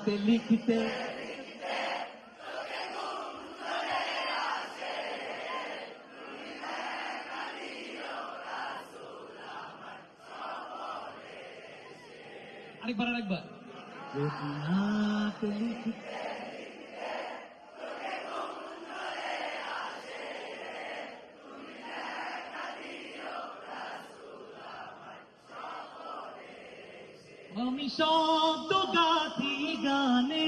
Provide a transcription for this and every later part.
লিখতে লিখতে আরেকবার আরেকবার রবীন্দ্রনাথ লিখতে আমি শব্দ গাথি গানে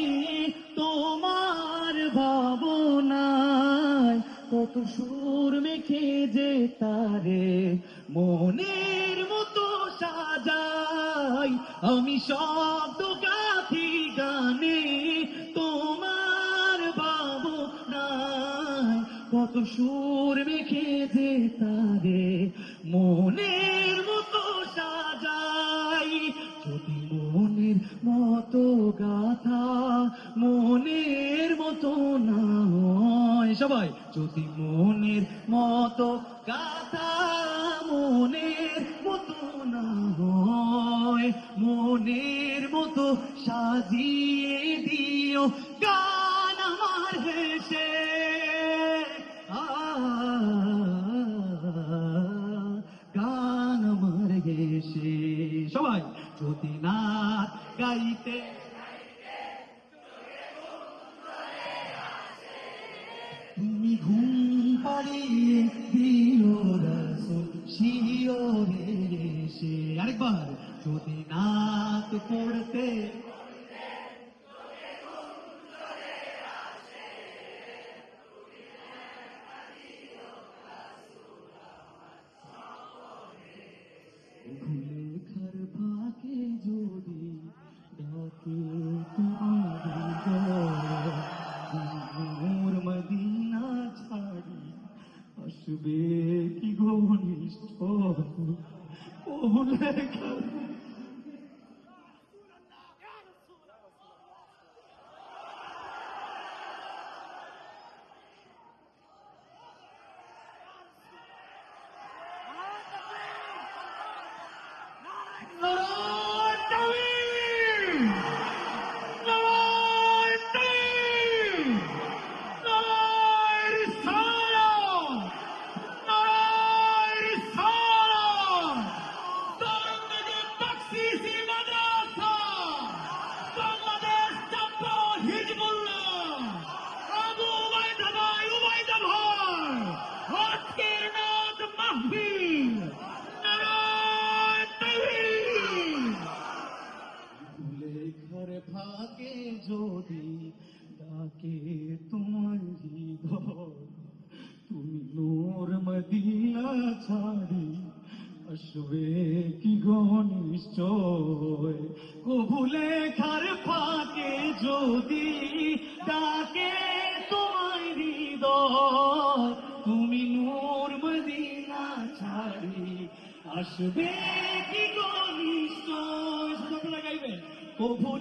তোমার ভাবনায় কত সুর মেখে যে তারে মনের মতো সাজাই আমি শব্দ গাথি গানে তোমার ভাবনায় কত সুর মেখে যে তারে মনের মতো সাজাই যদি মনের মতো গাথা মনের মতো না হয় সবাই যদি মনের মতো গাথা মনের মতো না হয় মনের মতো সাজিয়ে দিও গান আমার হেসে গান আমার হেসে সবাই যদি নাচ গাইতে তুমি ঘুম পাড়িয়ে দিও রাসূল শিওরে এসে আরেকবার যদি নাচ পড়তে লেখার ফাঁকে যদি ডাকে তোমার মদিনা ছাড়ি আসবে কি ঘনিষ্ঠ ও লেখার লেখার ফাঁকে যদি ডাকে তোমার হৃদয় তুমি নূর মদিনা ছাড়ি আসবে কি ঘনিশ্চয় কবু লেখার ফাঁকে যদি ডাকে তোমার হৃদয় তুমি নূর মদিনা ছাড়ি আসবে কি ঘনিশ্চয় গাইবে কবু